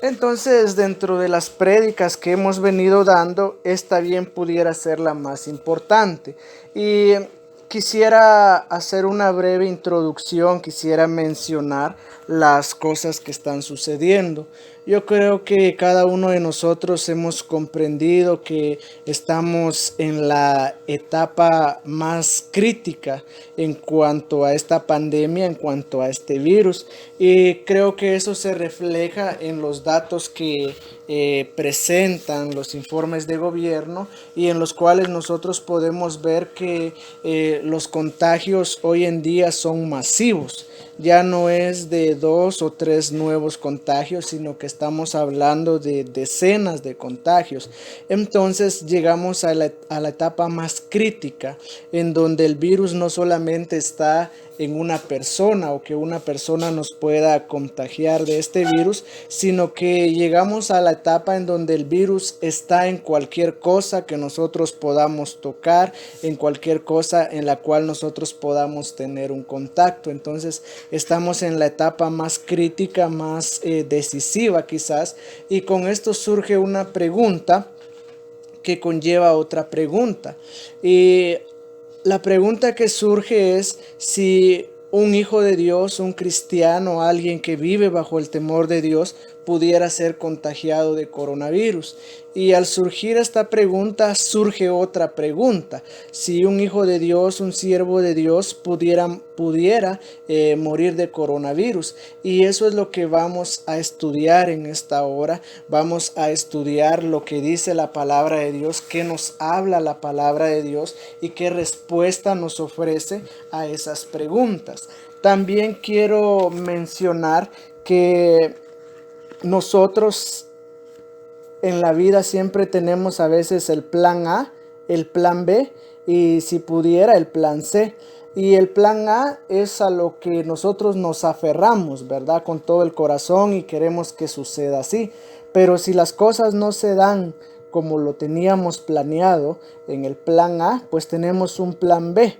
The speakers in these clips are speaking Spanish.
Entonces, dentro de las prédicas que hemos venido dando, esta bien pudiera ser la más importante. Y quisiera hacer una breve introducción, quisiera mencionar las cosas que están sucediendo. Yo creo que cada uno de nosotros hemos comprendido que estamos en la etapa más crítica en cuanto a esta pandemia, en cuanto a este virus. Y creo que eso se refleja en los datos que presentan los informes de gobierno y en los cuales nosotros podemos ver que los contagios hoy en día son masivos. Ya no es de 2 o 3 nuevos contagios, sino que estamos hablando de decenas de contagios. Entonces llegamos a la etapa más crítica, en donde el virus no solamente está en una persona o que una persona nos pueda contagiar de este virus, sino que llegamos a la etapa en donde el virus está en cualquier cosa que nosotros podamos tocar, en cualquier cosa en la cual nosotros podamos tener un contacto. Entonces estamos en la etapa más crítica, más decisiva quizás, y con esto surge una pregunta que conlleva otra pregunta. Y la pregunta que surge es si un hijo de Dios, un cristiano, alguien que vive bajo el temor de Dios, pudiera ser contagiado de coronavirus. Y al surgir esta pregunta, surge otra pregunta. Si un hijo de Dios, un siervo de Dios, pudiera morir de coronavirus. Y eso es lo que vamos a estudiar en esta hora. Vamos a estudiar lo que dice la palabra de Dios, qué nos habla la palabra de Dios y qué respuesta nos ofrece a esas preguntas. También quiero mencionar que nosotros en la vida siempre tenemos a veces el plan A, el plan B y si pudiera el plan C. Y el plan A es a lo que nosotros nos aferramos, ¿verdad? Con todo el corazón y queremos que suceda así. Pero si las cosas no se dan como lo teníamos planeado en el plan A, pues tenemos un plan B.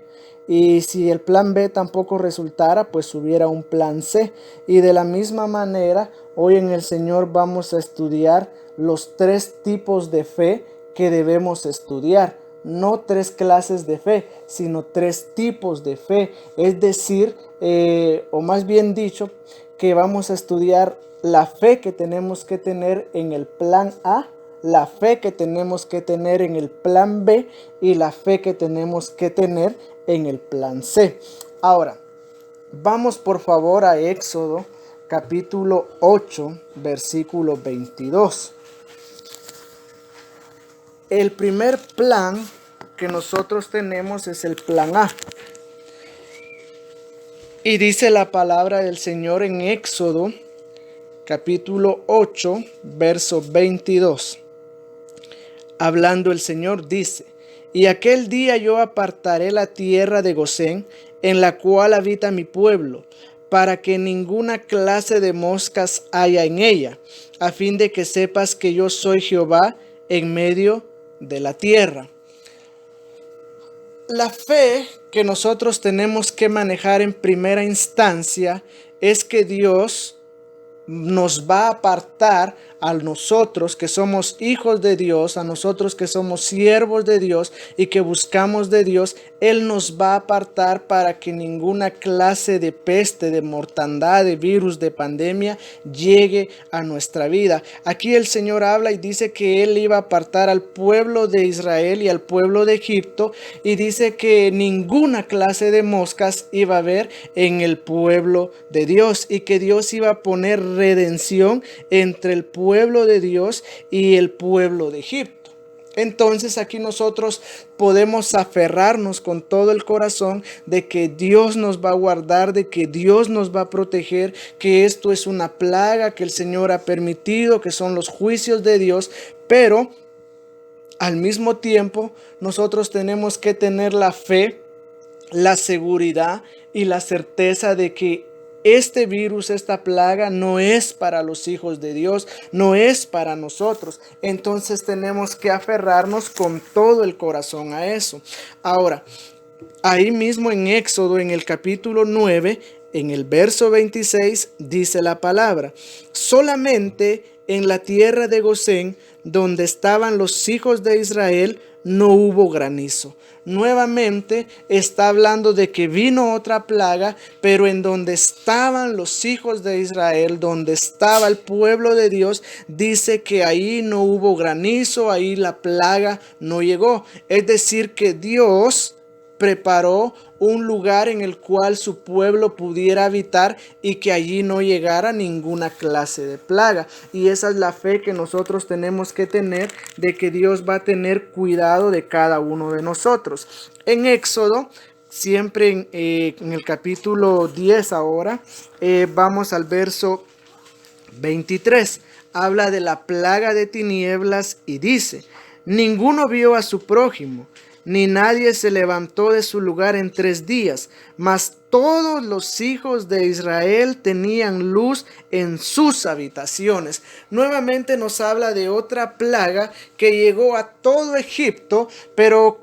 Y si el plan B tampoco resultara, pues hubiera un plan C. Y de la misma manera, hoy en el Señor vamos a estudiar los 3 tipos de fe que debemos estudiar. No 3 clases de fe, sino 3 tipos de fe. Es decir, o más bien dicho, que vamos a estudiar la fe que tenemos que tener en el plan A, la fe que tenemos que tener en el plan B y la fe que tenemos que tener en el plan C. Ahora, vamos por favor a Éxodo capítulo 8, versículo 22. El primer plan que nosotros tenemos es el plan A. Y dice la palabra del Señor en Éxodo capítulo 8, verso 22. Hablando el Señor dice: y aquel día yo apartaré la tierra de Gosén, en la cual habita mi pueblo, para que ninguna clase de moscas haya en ella, a fin de que sepas que yo soy Jehová en medio de la tierra. La fe que nosotros tenemos que manejar en primera instancia es que Dios nos va a apartar a nosotros que somos hijos de Dios, a nosotros que somos siervos de Dios y que buscamos de Dios. Él nos va a apartar para que ninguna clase de peste, de mortandad, de virus, de pandemia llegue a nuestra vida. Aquí el Señor habla y dice que Él iba a apartar al pueblo de Israel y al pueblo de Egipto, y dice que ninguna clase de moscas iba a haber en el pueblo de Dios y que Dios iba a poner redención entre el pueblo de Dios y el pueblo de Egipto. Entonces aquí nosotros podemos aferrarnos con todo el corazón de que Dios nos va a guardar, de que Dios nos va a proteger, que esto es una plaga que el Señor ha permitido, que son los juicios de Dios, pero al mismo tiempo nosotros tenemos que tener la fe, la seguridad y la certeza de que este virus, esta plaga no es para los hijos de Dios, no es para nosotros. Entonces tenemos que aferrarnos con todo el corazón a eso. Ahora, ahí mismo en Éxodo, en el capítulo 9, en el verso 26, dice la palabra: solamente en la tierra de Gosén, donde estaban los hijos de Israel, no hubo granizo. Nuevamente está hablando de que vino otra plaga, pero en donde estaban los hijos de Israel, donde estaba el pueblo de Dios, dice que ahí no hubo granizo, ahí la plaga no llegó. Es decir, que Dios preparó un lugar en el cual su pueblo pudiera habitar y que allí no llegara ninguna clase de plaga. Y esa es la fe que nosotros tenemos que tener, de que Dios va a tener cuidado de cada uno de nosotros. En Éxodo, siempre en el capítulo 10 ahora, vamos al verso 23. Habla de la plaga de tinieblas y dice: ninguno vio a su prójimo, ni nadie se levantó de su lugar en 3 días, mas todos los hijos de Israel tenían luz en sus habitaciones. Nuevamente nos habla de otra plaga que llegó a todo Egipto, pero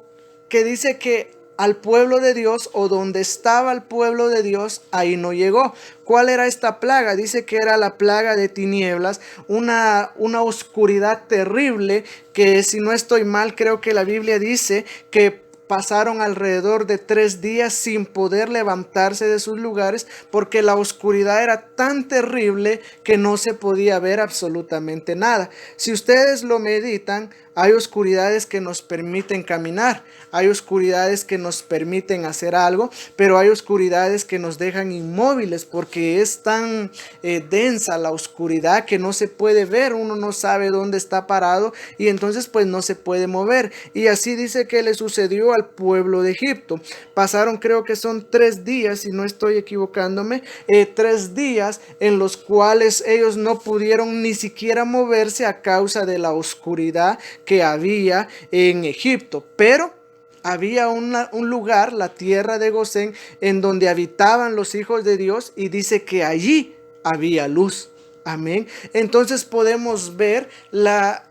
que dice que al pueblo de Dios, o donde estaba el pueblo de Dios, ahí no llegó. ¿Cuál era esta plaga? Dice que era la plaga de tinieblas, una oscuridad terrible, que si no estoy mal, creo que la Biblia dice que pasaron alrededor de 3 días sin poder levantarse de sus lugares, porque la oscuridad era tan terrible que no se podía ver absolutamente nada. Si ustedes lo meditan, hay oscuridades que nos permiten caminar, hay oscuridades que nos permiten hacer algo, pero hay oscuridades que nos dejan inmóviles porque es tan densa la oscuridad que no se puede ver, uno no sabe dónde está parado y entonces pues no se puede mover. Y así dice que le sucedió al pueblo de Egipto. Pasaron, creo que son 3 días, si no estoy equivocándome, 3 días en los cuales ellos no pudieron ni siquiera moverse a causa de la oscuridad que había en Egipto. Pero había un lugar, la tierra de Gosén, en donde habitaban los hijos de Dios, y dice que allí había luz. Amén. Entonces podemos ver la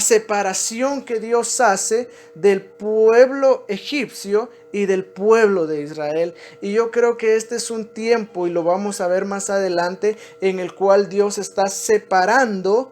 separación que Dios hace del pueblo egipcio y del pueblo de Israel. Y yo creo que este es un tiempo, y lo vamos a ver más adelante, en el cual Dios está separando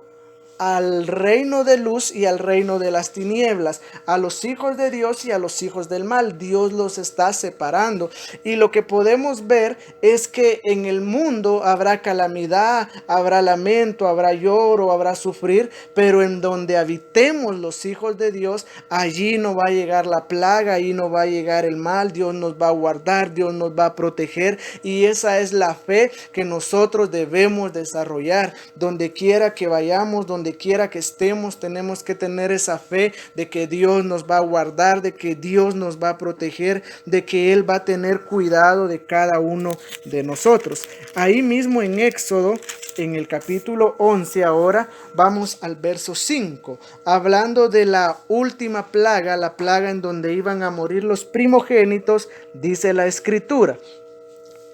al reino de luz y al reino de las tinieblas, a los hijos de Dios y a los hijos del mal. Dios los está separando, y lo que podemos ver es que en el mundo habrá calamidad, habrá lamento, habrá lloro, habrá sufrir, pero en donde habitemos los hijos de Dios, allí no va a llegar la plaga, allí no va a llegar el mal. Dios nos va a guardar, Dios nos va a proteger, y esa es la fe que nosotros debemos desarrollar. Donde quiera que vayamos, donde quiera que estemos, tenemos que tener esa fe de que Dios nos va a guardar, de que Dios nos va a proteger, de que Él va a tener cuidado de cada uno de nosotros. Ahí mismo en Éxodo, en el capítulo 11, ahora vamos al verso 5, hablando de la última plaga, la plaga en donde iban a morir los primogénitos. Dice la escritura: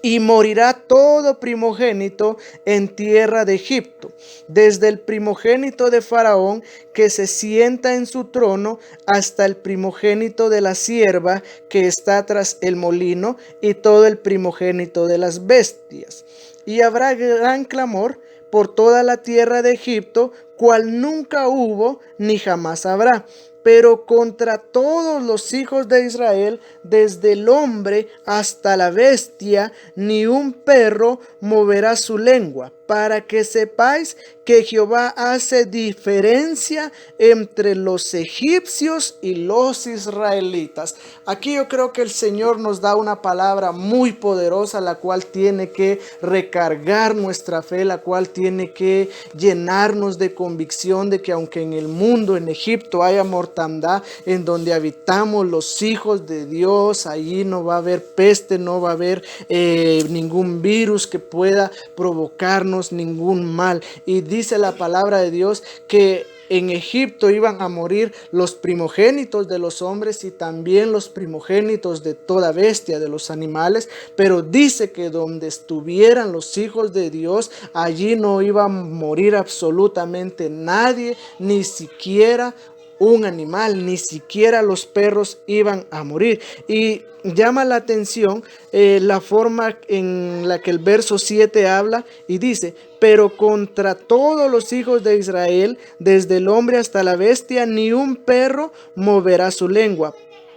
y morirá todo primogénito en tierra de Egipto, desde el primogénito de Faraón que se sienta en su trono, hasta el primogénito de la sierva que está tras el molino, y todo el primogénito de las bestias. Y habrá gran clamor por toda la tierra de Egipto, cual nunca hubo ni jamás habrá. Pero contra todos los hijos de Israel, desde el hombre hasta la bestia, ni un perro moverá su lengua, para que sepáis que Jehová hace diferencia entre los egipcios y los israelitas. Aquí yo creo que el Señor nos da una palabra muy poderosa, la cual tiene que recargar nuestra fe, la cual tiene que llenarnos de convicción de que aunque en el mundo, en Egipto, haya mortandad, en donde habitamos los hijos de Dios, allí no va a haber peste, no va a haber ningún virus que pueda provocarnos ningún mal. Y dice la palabra de Dios que en Egipto iban a morir los primogénitos de los hombres y también los primogénitos de toda bestia, de los animales, pero dice que donde estuvieran los hijos de Dios, allí no iba a morir absolutamente nadie, ni siquiera un animal, ni siquiera los perros iban a morir. Y llama la atención la forma en la que el verso 7 habla y dice: pero contra todos los hijos de Israel, desde el hombre hasta la bestia, ni un perro moverá su lengua,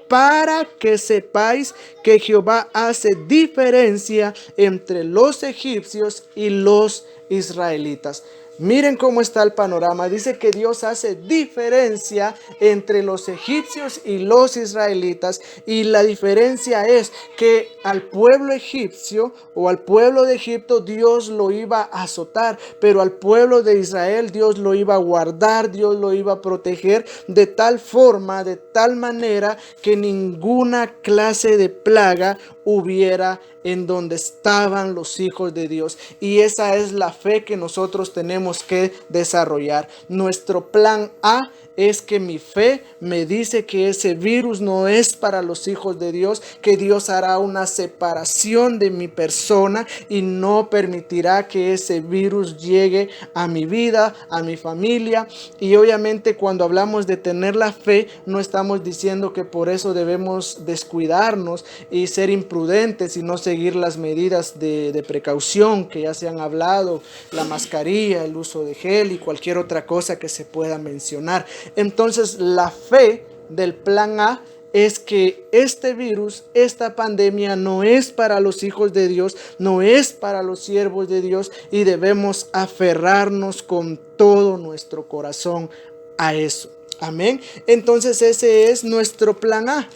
para que sepáis que Jehová hace diferencia entre los egipcios y los israelitas. Miren cómo está el panorama. Dice que Dios hace diferencia entre los egipcios y los israelitas. Y la diferencia es que al pueblo egipcio o al pueblo de Egipto Dios lo iba a azotar. Pero al pueblo de Israel Dios lo iba a guardar, Dios lo iba a proteger de tal forma, de tal manera que ninguna clase de plaga hubiera en donde estaban los hijos de Dios. Y esa es la fe que nosotros tenemos que desarrollar. Nuestro plan A es que mi fe me dice que ese virus no es para los hijos de Dios, que Dios hará una separación de mi persona y no permitirá que ese virus llegue a mi vida, a mi familia. Y obviamente cuando hablamos de tener la fe, no estamos diciendo que por eso debemos descuidarnos y ser imprudentes y no seguir las medidas de precaución que ya se han hablado, la mascarilla, el uso de gel y cualquier otra cosa que se pueda mencionar. Entonces la fe del plan A es que este virus, esta pandemia no es para los hijos de Dios, no es para los siervos de Dios, y debemos aferrarnos con todo nuestro corazón a eso. Amén. Entonces ese es nuestro plan A,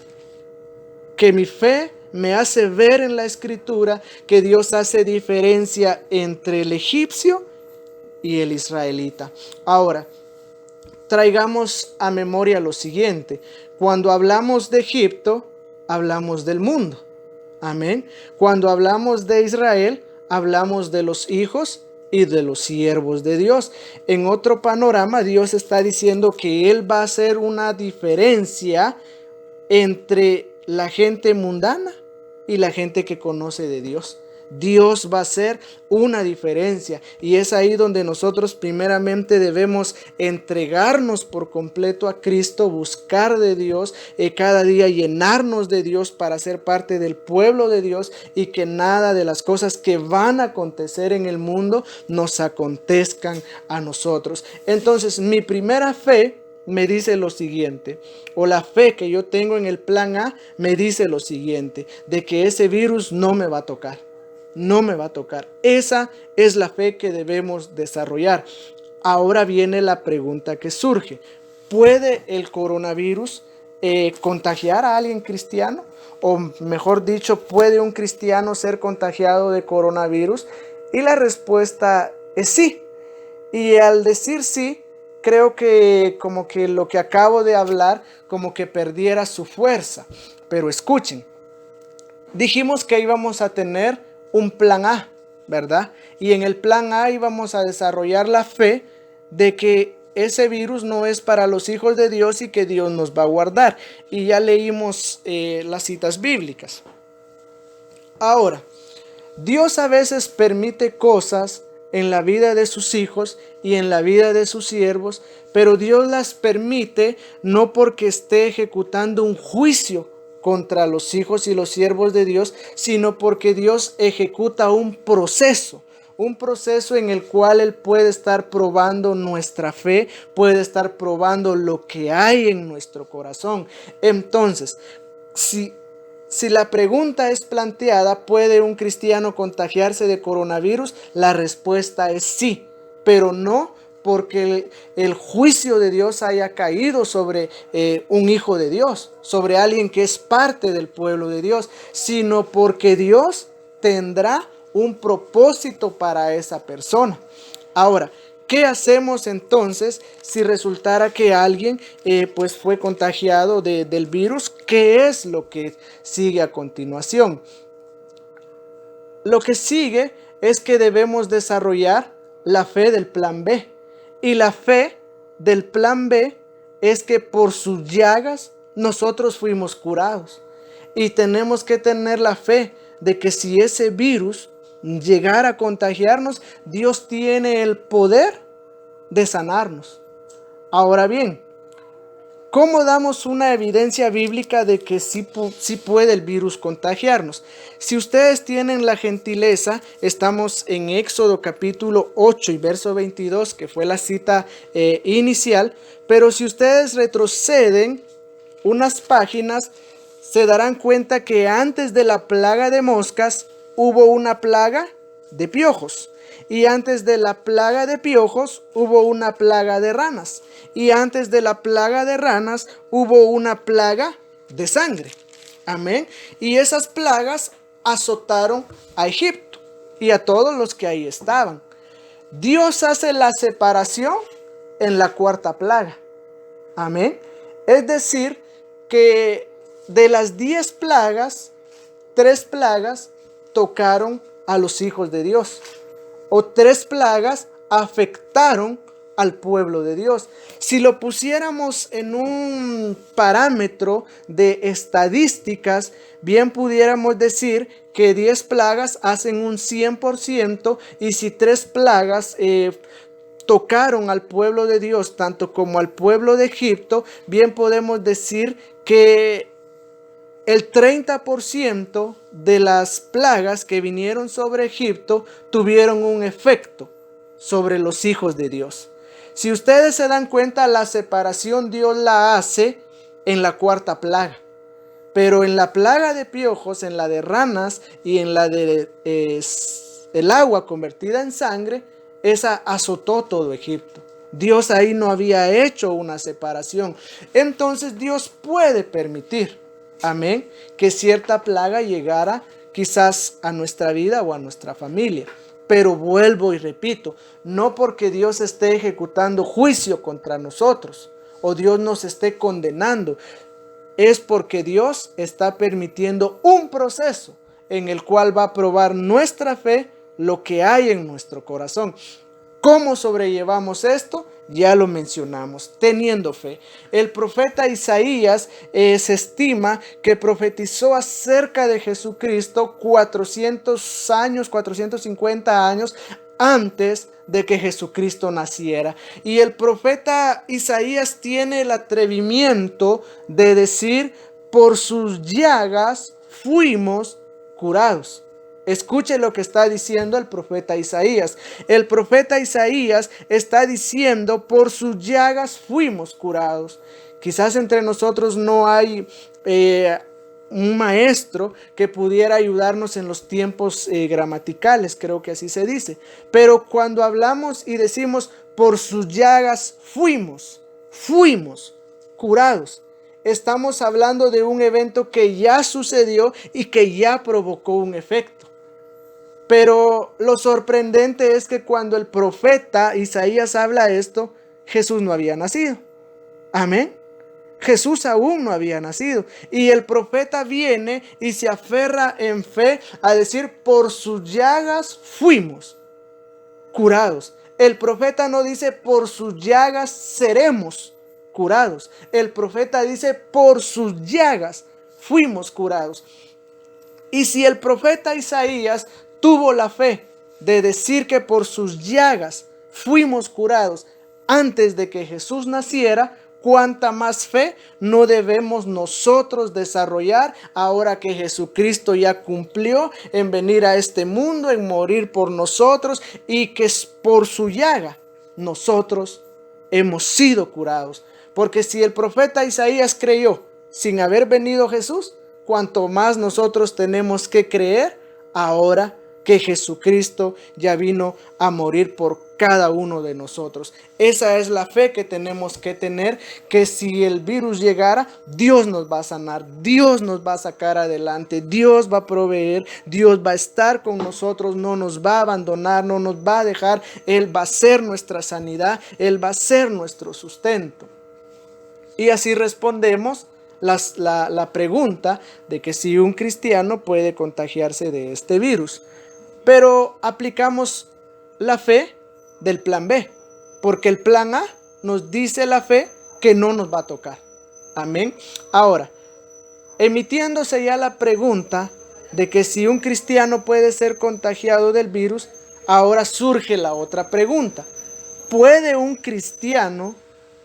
que mi fe me hace ver en la escritura que Dios hace diferencia entre el egipcio y el israelita. Ahora, traigamos a memoria lo siguiente: cuando hablamos de Egipto, hablamos del mundo. Amén. Cuando hablamos de Israel, hablamos de los hijos y de los siervos de Dios. En otro panorama, Dios está diciendo que Él va a hacer una diferencia entre la gente mundana y la gente que conoce de Dios. Dios va a hacer una diferencia, y es ahí donde nosotros primeramente debemos entregarnos por completo a Cristo, buscar de Dios, cada día llenarnos de Dios para ser parte del pueblo de Dios, y que nada de las cosas que van a acontecer en el mundo nos acontezcan a nosotros. Entonces mi primera fe me dice lo siguiente, o la fe que yo tengo en el plan A me dice lo siguiente: de que ese virus no me va a tocar. No me va a tocar. Esa es la fe que debemos desarrollar. Ahora viene la pregunta que surge: ¿puede el coronavirus contagiar a alguien cristiano? O mejor dicho, ¿puede un cristiano ser contagiado de coronavirus? Y la respuesta es sí. Y al decir sí, creo que como que lo que acabo de hablar como que perdiera su fuerza. Pero escuchen, dijimos que íbamos a tener un plan A, ¿verdad? Y en el plan A íbamos a desarrollar la fe de que ese virus no es para los hijos de Dios y que Dios nos va a guardar. Y ya leímos las citas bíblicas. Ahora, Dios a veces permite cosas en la vida de sus hijos y en la vida de sus siervos, pero Dios las permite no porque esté ejecutando un juicio contra los hijos y los siervos de Dios, sino porque Dios ejecuta un proceso en el cual Él puede estar probando nuestra fe, puede estar probando lo que hay en nuestro corazón. Entonces, si la pregunta es planteada, ¿puede un cristiano contagiarse de coronavirus? La respuesta es sí, pero no porque el juicio de Dios haya caído sobre un hijo de Dios, sobre alguien que es parte del pueblo de Dios, sino porque Dios tendrá un propósito para esa persona. Ahora, ¿qué hacemos entonces si resultara que alguien pues fue contagiado del virus? ¿Qué es lo que sigue a continuación? Lo que sigue es que debemos desarrollar la fe del plan B. Y la fe del plan B es que por sus llagas nosotros fuimos curados. Y tenemos que tener la fe de que si ese virus llegara a contagiarnos, Dios tiene el poder de sanarnos. Ahora bien, ¿Cómo damos una evidencia bíblica de que sí puede el virus contagiarnos? Si ustedes tienen la gentileza, estamos en Éxodo capítulo 8 y verso 22, que fue la cita inicial, pero si ustedes retroceden unas páginas, se darán cuenta que antes de la plaga de moscas hubo una plaga de piojos. Y antes de la plaga de piojos hubo una plaga de ranas. Y antes de la plaga de ranas hubo una plaga de sangre. Amén. Y esas plagas azotaron a Egipto y a todos los que ahí estaban. Dios hace la separación en la cuarta plaga. Amén. Es decir, que de las 10 plagas, 3 plagas tocaron a los hijos de Dios. O 3 plagas afectaron al pueblo de Dios. Si lo pusiéramos en un parámetro de estadísticas, bien pudiéramos decir que 10 plagas hacen un 100%, y si 3 plagas tocaron al pueblo de Dios, tanto como al pueblo de Egipto, bien podemos decir que el 30% de las plagas que vinieron sobre Egipto tuvieron un efecto sobre los hijos de Dios. Si ustedes se dan cuenta, la separación Dios la hace en la cuarta plaga. Pero en la plaga de piojos, en la de ranas y en la de el agua convertida en sangre, esa azotó todo Egipto. Dios ahí no había hecho una separación. Entonces Dios puede permitir, amén, que cierta plaga llegara quizás a nuestra vida o a nuestra familia. Pero vuelvo y repito, no porque Dios esté ejecutando juicio contra nosotros o Dios nos esté condenando, es porque Dios está permitiendo un proceso en el cual va a probar nuestra fe, lo que hay en nuestro corazón. ¿Cómo sobrellevamos esto? Ya lo mencionamos, teniendo fe. El profeta Isaías se estima que profetizó acerca de Jesucristo 400 años, 450 años antes de que Jesucristo naciera. Y el profeta Isaías tiene el atrevimiento de decir: por sus llagas fuimos curados. Escuche lo que está diciendo el profeta Isaías. El profeta Isaías está diciendo: por sus llagas fuimos curados. Quizás entre nosotros no hay un maestro que pudiera ayudarnos en los tiempos gramaticales, creo que así se dice. Pero cuando hablamos y decimos por sus llagas fuimos curados, estamos hablando de un evento que ya sucedió y que ya provocó un efecto. Pero lo sorprendente es que cuando el profeta Isaías habla esto, Jesús no había nacido. Amén. Jesús aún no había nacido. Y el profeta viene y se aferra en fe a decir: por sus llagas fuimos curados. El profeta no dice: por sus llagas seremos curados. El profeta dice: por sus llagas fuimos curados. Y si el profeta Isaías tuvo la fe de decir que por sus llagas fuimos curados antes de que Jesús naciera, ¿cuánta más fe no debemos nosotros desarrollar ahora que Jesucristo ya cumplió en venir a este mundo, en morir por nosotros, y que por su llaga nosotros hemos sido curados? Porque si el profeta Isaías creyó sin haber venido Jesús, cuanto más nosotros tenemos que creer ahora que Jesucristo ya vino a morir por cada uno de nosotros. Esa es la fe que tenemos que tener, que si el virus llegara, Dios nos va a sanar, Dios nos va a sacar adelante, Dios va a proveer, Dios va a estar con nosotros, no nos va a abandonar, no nos va a dejar. Él va a ser nuestra sanidad, Él va a ser nuestro sustento. Y así respondemos la pregunta de que si un cristiano puede contagiarse de este virus. Pero aplicamos la fe del plan B, porque el plan A nos dice la fe que no nos va a tocar. Amén. Ahora, emitiéndose ya la pregunta de que si un cristiano puede ser contagiado del virus, ahora surge la otra pregunta. ¿Puede un cristiano,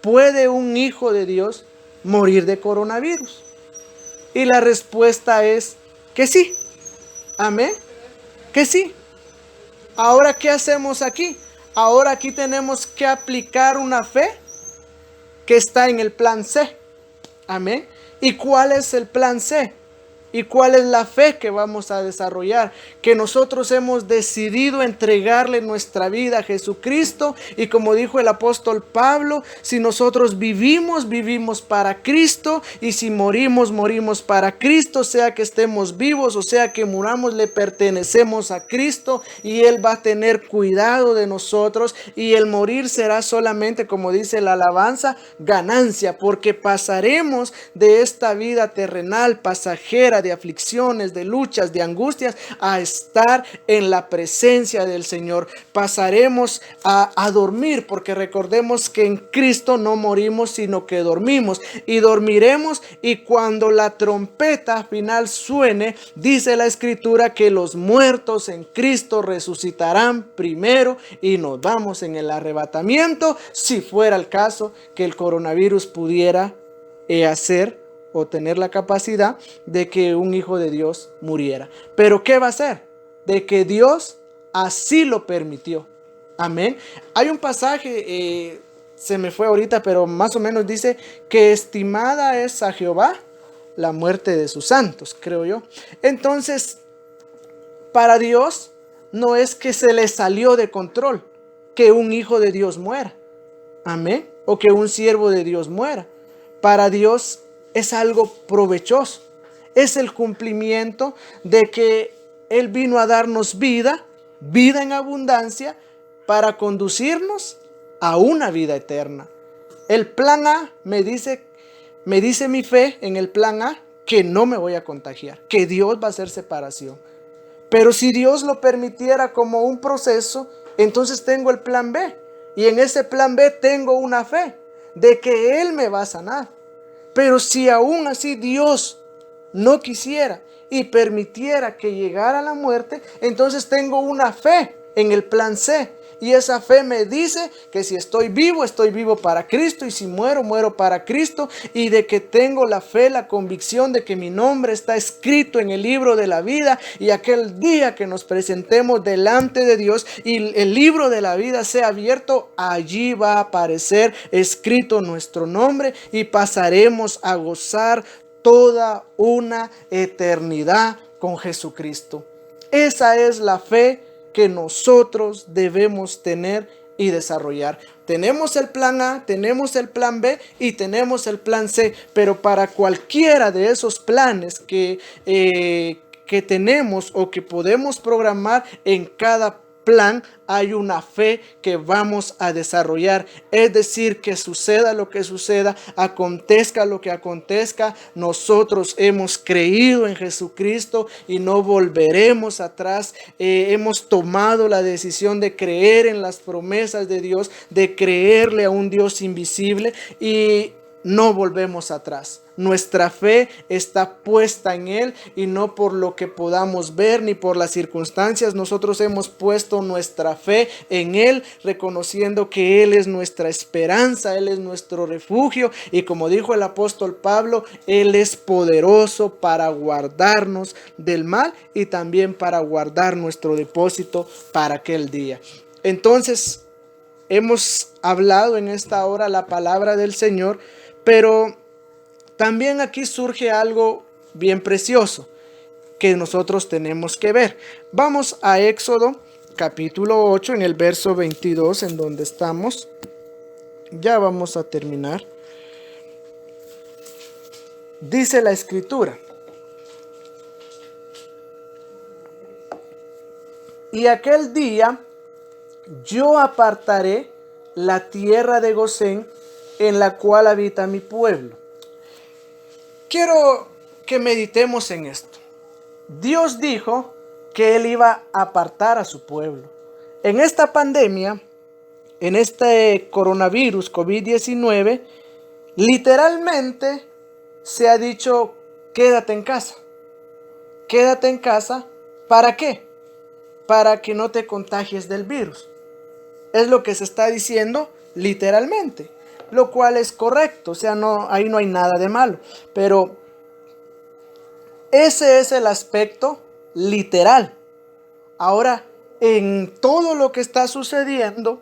puede un hijo de Dios morir de coronavirus? Y la respuesta es que sí. Amén. Que sí. Ahora, ¿qué hacemos aquí? Ahora aquí tenemos que aplicar una fe que está en el plan C. Amén. ¿Y cuál es el plan C? ¿Y cuál es la fe que vamos a desarrollar? Que nosotros hemos decidido entregarle nuestra vida a Jesucristo. Y como dijo el apóstol Pablo, si nosotros vivimos, vivimos para Cristo. Y si morimos, morimos para Cristo. Sea que estemos vivos o sea que muramos, le pertenecemos a Cristo. Y Él va a tener cuidado de nosotros. Y el morir será solamente, como dice la alabanza, ganancia. Porque pasaremos de esta vida terrenal, pasajera, de aflicciones, de luchas, de angustias, a estar en la presencia del Señor. Pasaremos a dormir, porque recordemos que en Cristo no morimos, sino que dormimos. Y dormiremos, y cuando la trompeta final suene, dice la Escritura que los muertos en Cristo resucitarán primero y nos vamos en el arrebatamiento, si fuera el caso que el coronavirus pudiera hacer o tener la capacidad de que un hijo de Dios muriera. Pero ¿qué va a ser? De que Dios así lo permitió. Amén. Hay un pasaje, se me fue ahorita, pero más o menos dice que estimada es a Jehová la muerte de sus santos, creo yo. Entonces, para Dios no es que se le salió de control que un hijo de Dios muera. Amén. O que un siervo de Dios muera. Para Dios es algo provechoso. Es el cumplimiento de que Él vino a darnos vida, vida en abundancia, para conducirnos a una vida eterna. El plan A me dice mi fe en el plan A que no me voy a contagiar, que Dios va a hacer separación. Pero si Dios lo permitiera como un proceso, entonces tengo el plan B. Y en ese plan B tengo una fe de que Él me va a sanar. Pero si aún así Dios no quisiera y permitiera que llegara la muerte, entonces tengo una fe en el plan C. Y esa fe me dice que si estoy vivo para Cristo. Y si muero, muero para Cristo. Y de que tengo la fe, la convicción de que mi nombre está escrito en el libro de la vida. Y aquel día que nos presentemos delante de Dios y el libro de la vida sea abierto, allí va a aparecer escrito nuestro nombre. Y pasaremos a gozar toda una eternidad con Jesucristo. Esa es la fe que nosotros debemos tener y desarrollar. Tenemos el plan A, tenemos el plan B y tenemos el plan C, pero para cualquiera de esos planes que tenemos o que podemos programar, en cada plan hay una fe que vamos a desarrollar. Es decir, que suceda lo que suceda, acontezca lo que acontezca, nosotros hemos creído en Jesucristo y no volveremos atrás. Hemos tomado la decisión de creer en las promesas de Dios, de creerle a un Dios invisible y no volvemos atrás. Nuestra fe está puesta en Él y no por lo que podamos ver ni por las circunstancias. Nosotros hemos puesto nuestra fe en Él, reconociendo que Él es nuestra esperanza, Él es nuestro refugio. Y como dijo el apóstol Pablo, Él es poderoso para guardarnos del mal y también para guardar nuestro depósito para aquel día. Entonces, hemos hablado en esta hora la palabra del Señor, pero también aquí surge algo bien precioso que nosotros tenemos que ver. Vamos a Éxodo capítulo 8 en el verso 22 en donde estamos. Ya vamos a terminar. Dice la Escritura: y aquel día yo apartaré la tierra de Gosén en la cual habita mi pueblo. Quiero que meditemos en esto. Dios dijo que Él iba a apartar a su pueblo. En esta pandemia, en este coronavirus COVID-19, literalmente se ha dicho: quédate en casa. Quédate en casa, ¿para qué? Para que no te contagies del virus. Es lo que se está diciendo literalmente. lo cual es correcto, o sea, ahí no hay nada de malo. Pero ese es el aspecto literal. Ahora, en todo lo que está sucediendo,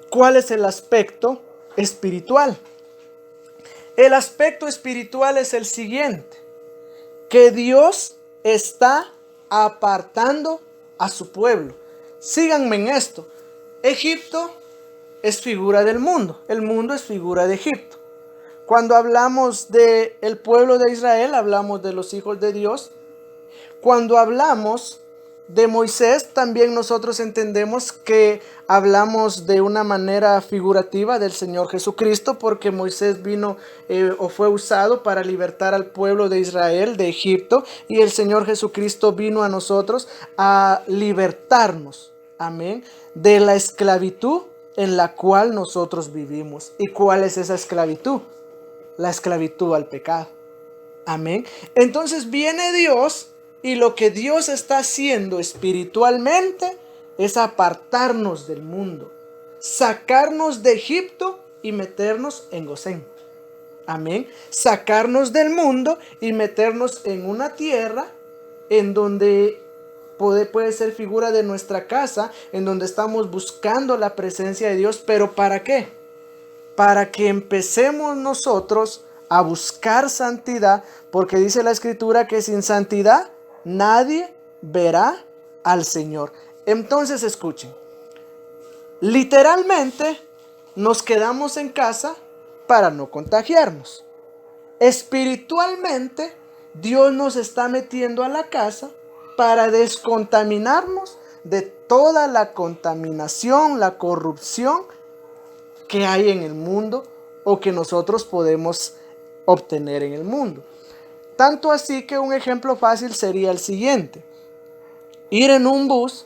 ¿cuál es el aspecto espiritual? El aspecto espiritual es el siguiente: que Dios está apartando a su pueblo. Síganme en esto. Egipto es figura del mundo. El mundo es figura de Egipto. Cuando hablamos del pueblo de Israel, hablamos de los hijos de Dios. Cuando hablamos de Moisés, también nosotros entendemos que hablamos de una manera figurativa del Señor Jesucristo, porque Moisés vino o fue usado para libertar al pueblo de Israel de Egipto, y el Señor Jesucristo vino a nosotros a libertarnos, amén, de la esclavitud en la cual nosotros vivimos. ¿Y cuál es esa esclavitud? La esclavitud al pecado, amén. Entonces viene Dios, y lo que Dios está haciendo espiritualmente es apartarnos del mundo, sacarnos de Egipto y meternos en Gosén. Amén. Sacarnos del mundo y meternos en una tierra en donde puede ser figura de nuestra casa, en donde estamos buscando la presencia de Dios. ¿Pero para qué? Para que empecemos nosotros a buscar santidad, porque dice la Escritura que sin santidad nadie verá al Señor. Entonces escuchen, literalmente nos quedamos en casa para no contagiarnos. Espiritualmente Dios nos está metiendo a la casa para descontaminarnos de toda la contaminación, la corrupción que hay en el mundo o que nosotros podemos obtener en el mundo. Tanto así que un ejemplo fácil sería el siguiente: ir en un bus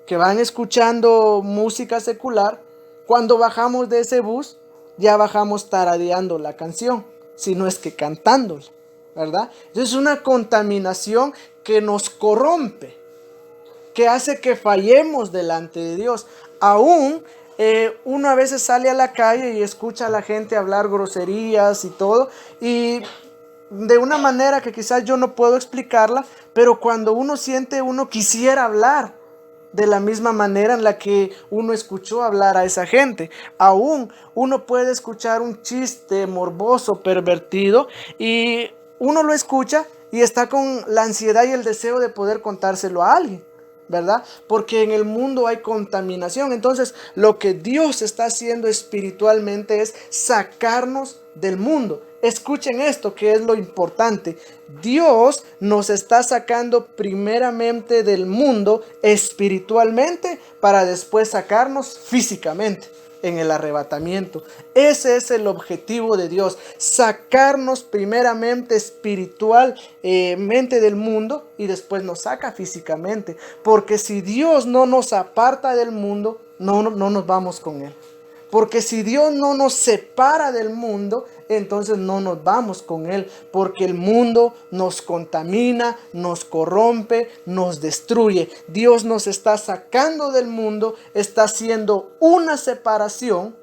que van escuchando música secular. Cuando bajamos de ese bus, ya bajamos tarareando la canción, si no es que cantándola, ¿verdad? Es una contaminación que nos corrompe, que hace que fallemos delante de Dios. Aún uno a veces sale a la calle y escucha a la gente hablar groserías y todo, y de una manera que quizás yo no puedo explicarla, pero cuando uno siente, uno quisiera hablar de la misma manera en la que uno escuchó hablar a esa gente. Aún uno puede escuchar un chiste morboso, pervertido, y uno lo escucha y está con la ansiedad y el deseo de poder contárselo a alguien, ¿verdad? Porque en el mundo hay contaminación. Entonces, lo que Dios está haciendo espiritualmente es sacarnos del mundo. Escuchen esto, que es lo importante. Dios nos está sacando primeramente del mundo espiritualmente para después sacarnos físicamente en el arrebatamiento. Ese es el objetivo de Dios: sacarnos primeramente espiritualmente del mundo y después nos saca físicamente. Porque si Dios no nos aparta del mundo, no nos vamos con Él. Porque si Dios no nos separa del mundo, entonces no nos vamos con Él. Porque el mundo nos contamina, nos corrompe, nos destruye. Dios nos está sacando del mundo, está haciendo una separación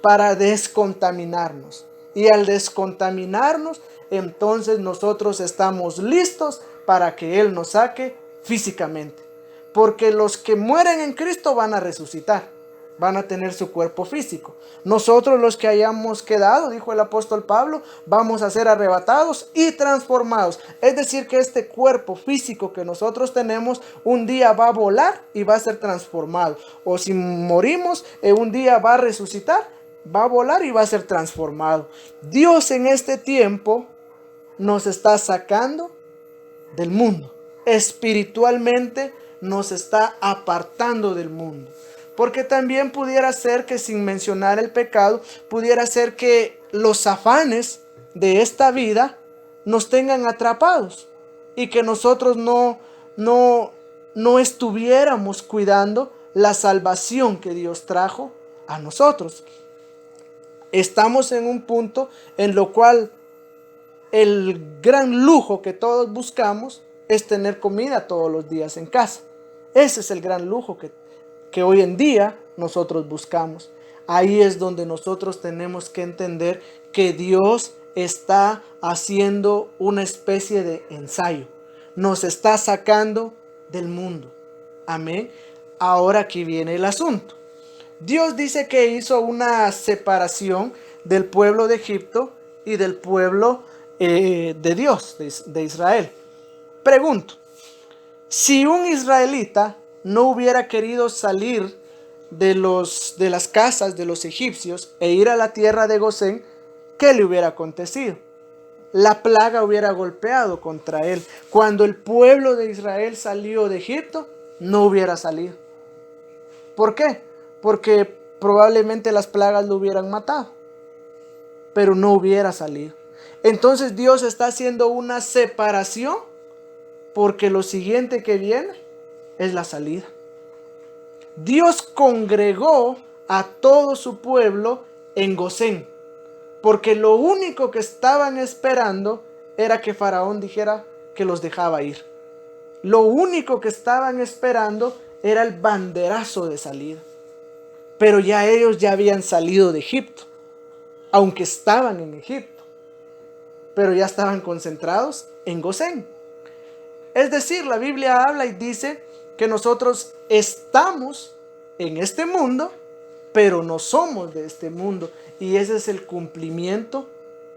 para descontaminarnos. Y al descontaminarnos, entonces nosotros estamos listos para que Él nos saque físicamente. Porque los que mueren en Cristo van a resucitar, van a tener su cuerpo físico. Nosotros, los que hayamos quedado, dijo el apóstol Pablo, vamos a ser arrebatados y transformados. Es decir, que este cuerpo físico que nosotros tenemos un día va a volar y va a ser transformado. O si morimos, un día va a resucitar, va a volar y va a ser transformado. Dios en este tiempo nos está sacando del mundo. Espiritualmente nos está apartando del mundo. Porque también pudiera ser que, sin mencionar el pecado, pudiera ser que los afanes de esta vida nos tengan atrapados y que nosotros no estuviéramos cuidando la salvación que Dios trajo a nosotros. Estamos en un punto en lo cual el gran lujo que todos buscamos es tener comida todos los días en casa. Ese es el gran lujo que hoy en día nosotros buscamos. Ahí es donde nosotros tenemos que entender que Dios está haciendo una especie de ensayo. Nos está sacando del mundo. Amén. Ahora aquí viene el asunto. Dios dice que hizo una separación del pueblo de Egipto y del pueblo de Dios, de Israel. Pregunto, si un israelita no hubiera querido salir de las casas de los egipcios e ir a la tierra de Gosén, ¿qué le hubiera acontecido? La plaga hubiera golpeado contra él. Cuando el pueblo de Israel salió de Egipto, no hubiera salido. ¿Por qué? Porque probablemente las plagas lo hubieran matado, pero no hubiera salido. Entonces Dios está haciendo una separación, porque lo siguiente que viene es la salida. Dios congregó a todo su pueblo en Gosén, porque lo único que estaban esperando era que Faraón dijera que los dejaba ir. Lo único que estaban esperando era el banderazo de salida. Pero ya ellos ya habían salido de Egipto, aunque estaban en Egipto, pero ya estaban concentrados en Gosén. Es decir, la Biblia habla y dice que nosotros estamos en este mundo, pero no somos de este mundo. Y ese es el cumplimiento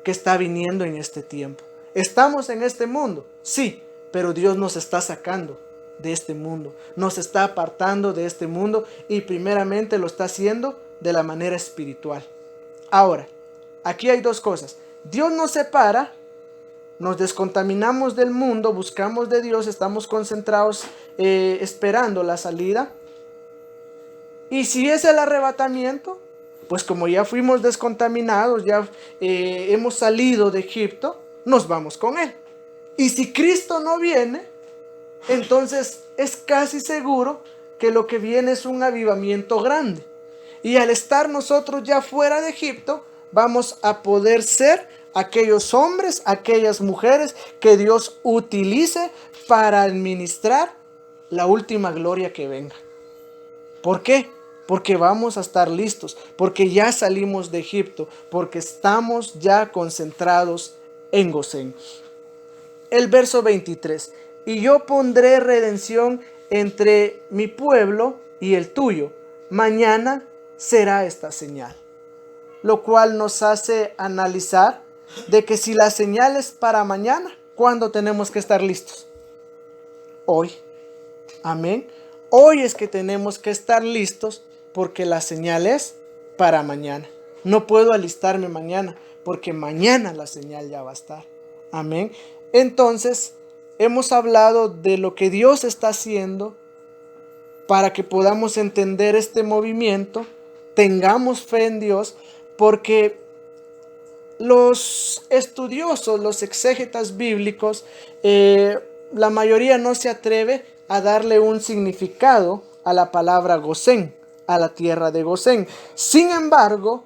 que está viniendo en este tiempo. ¿Estamos en este mundo? Sí, pero Dios nos está sacando de este mundo. Nos está apartando de este mundo y primeramente lo está haciendo de la manera espiritual. Ahora, aquí hay dos cosas. Dios nos separa. Nos descontaminamos del mundo, buscamos de Dios, estamos concentrados esperando la salida. Y si es el arrebatamiento, pues como ya fuimos descontaminados, ya hemos salido de Egipto, nos vamos con Él. Y si Cristo no viene, entonces es casi seguro que lo que viene es un avivamiento grande. Y al estar nosotros ya fuera de Egipto, vamos a poder ser aquellos hombres, aquellas mujeres que Dios utilice para administrar la última gloria que venga. ¿Por qué? Porque vamos a estar listos, porque ya salimos de Egipto, porque estamos ya concentrados en Gosén. El verso 23. Y yo pondré redención entre mi pueblo y el tuyo. Mañana será esta señal. Lo cual nos hace analizar de que si la señal es para mañana, ¿cuándo tenemos que estar listos? Hoy. Amén. Hoy es que tenemos que estar listos porque la señal es para mañana. No puedo alistarme mañana porque mañana la señal ya va a estar. Amén. Entonces, hemos hablado de lo que Dios está haciendo para que podamos entender este movimiento, tengamos fe en Dios, porque los estudiosos, los exégetas bíblicos, la mayoría no se atreve a darle un significado a la palabra Gosén, a la tierra de Gosén. Sin embargo,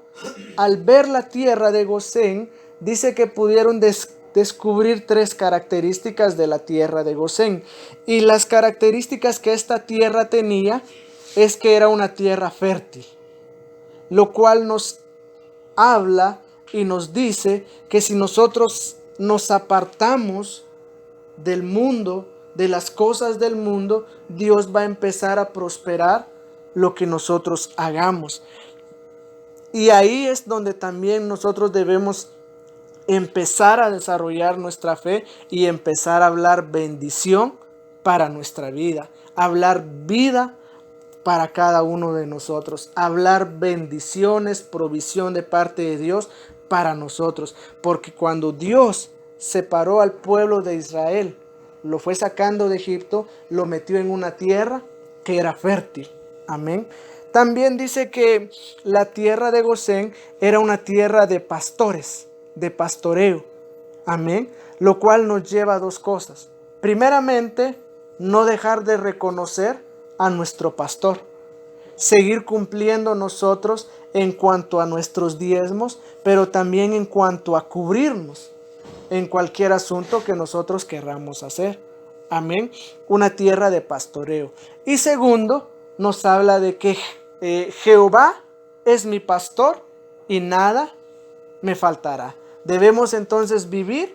al ver la tierra de Gosén, dice que pudieron descubrir tres características de la tierra de Gosén. Y las características que esta tierra tenía es que era una tierra fértil, lo cual nos habla y nos dice que si nosotros nos apartamos del mundo, de las cosas del mundo, Dios va a empezar a prosperar lo que nosotros hagamos. Y ahí es donde también nosotros debemos empezar a desarrollar nuestra fe y empezar a hablar bendición para nuestra vida, hablar vida para cada uno de nosotros, hablar bendiciones, provisión de parte de Dios para nosotros, porque cuando Dios separó al pueblo de Israel, lo fue sacando de Egipto, lo metió en una tierra que era fértil. Amén. También dice que la tierra de Gosén era una tierra de pastores, de pastoreo. Amén. Lo cual nos lleva a dos cosas. Primeramente, no dejar de reconocer a nuestro pastor. Seguir cumpliendo nosotros en cuanto a nuestros diezmos, pero también en cuanto a cubrirnos en cualquier asunto que nosotros querramos hacer. Amén. Una tierra de pastoreo. Y segundo, nos habla de que Jehová es mi pastor y nada me faltará. Debemos entonces vivir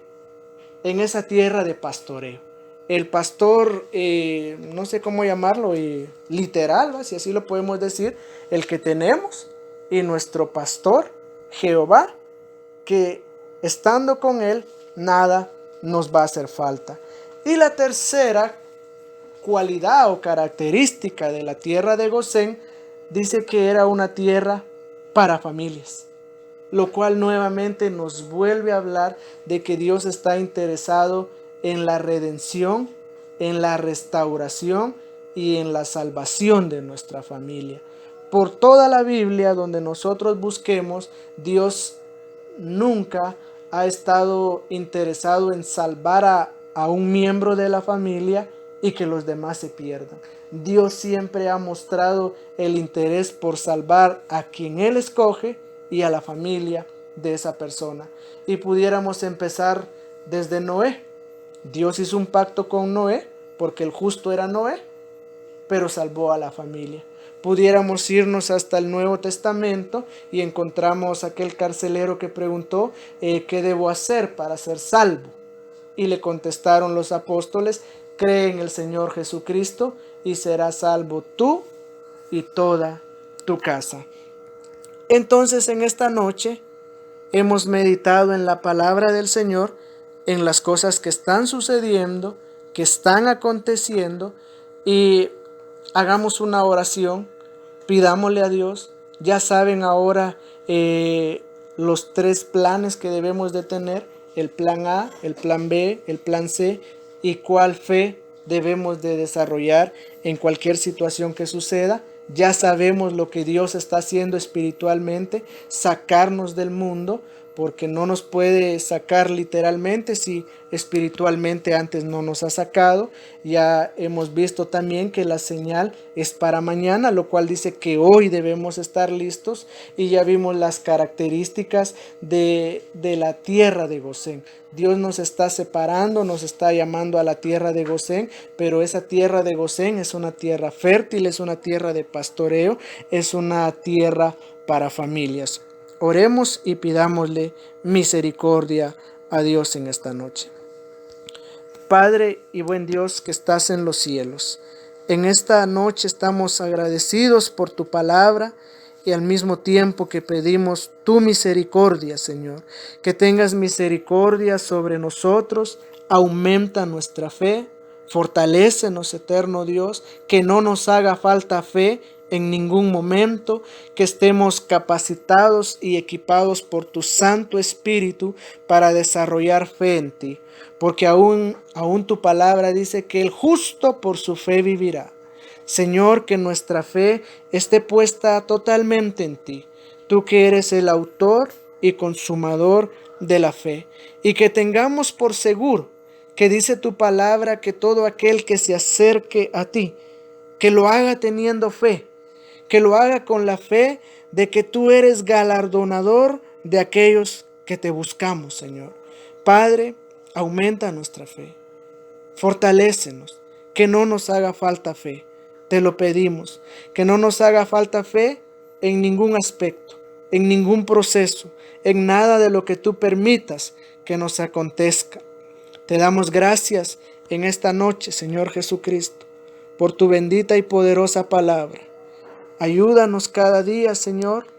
en esa tierra de pastoreo. El pastor, no sé cómo llamarlo, literal, ¿va? Si así lo podemos decir, el que tenemos, y nuestro pastor, Jehová, que estando con él, nada nos va a hacer falta. Y la tercera cualidad o característica de la tierra de Gosén, dice que era una tierra para familias, lo cual nuevamente nos vuelve a hablar de que Dios está interesado en la redención, en la restauración y en la salvación de nuestra familia. Por toda la Biblia donde nosotros busquemos, Dios nunca ha estado interesado en salvar a un miembro de la familia y que los demás se pierdan. Dios siempre ha mostrado el interés por salvar a quien Él escoge y a la familia de esa persona. Y pudiéramos empezar desde Noé. Dios hizo un pacto con Noé porque el justo era Noé, pero salvó a la familia. Pudiéramos irnos hasta el Nuevo Testamento y encontramos aquel carcelero que preguntó, ¿qué debo hacer para ser salvo? Y le contestaron los apóstoles, cree en el Señor Jesucristo y serás salvo tú y toda tu casa. Entonces en esta noche hemos meditado en la palabra del Señor, en las cosas que están sucediendo, que están aconteciendo, y hagamos una oración, pidámosle a Dios. Ya saben ahora los 3 planes que debemos de tener, el plan A, el plan B, el plan C, y cuál fe debemos de desarrollar en cualquier situación que suceda. Ya sabemos lo que Dios está haciendo espiritualmente, sacarnos del mundo, porque no nos puede sacar literalmente si espiritualmente antes no nos ha sacado. Ya hemos visto también que la señal es para mañana, lo cual dice que hoy debemos estar listos, y ya vimos las características de la tierra de Gosén. Dios nos está separando, nos está llamando a la tierra de Gosén, pero esa tierra de Gosén es una tierra fértil, es una tierra de pastoreo, es una tierra para familias. Oremos y pidámosle misericordia a Dios en esta noche. Padre y buen Dios que estás en los cielos, en esta noche estamos agradecidos por tu palabra y al mismo tiempo que pedimos tu misericordia, Señor. Que tengas misericordia sobre nosotros, aumenta nuestra fe, fortalécenos, eterno Dios, que no nos haga falta fe en ningún momento, que estemos capacitados y equipados por tu Santo Espíritu para desarrollar fe en ti, porque aún tu palabra dice que el justo por su fe vivirá. Señor, que nuestra fe esté puesta totalmente en ti, tú que eres el autor y consumador de la fe, y que tengamos por seguro que dice tu palabra que todo aquel que se acerque a ti, que lo haga teniendo fe, que lo haga con la fe de que tú eres galardonador de aquellos que te buscamos, Señor. Padre, aumenta nuestra fe, fortalécenos, que no nos haga falta fe. Te lo pedimos, que no nos haga falta fe en ningún aspecto, en ningún proceso, en nada de lo que tú permitas que nos acontezca. Te damos gracias en esta noche, Señor Jesucristo, por tu bendita y poderosa palabra. Ayúdanos cada día, Señor,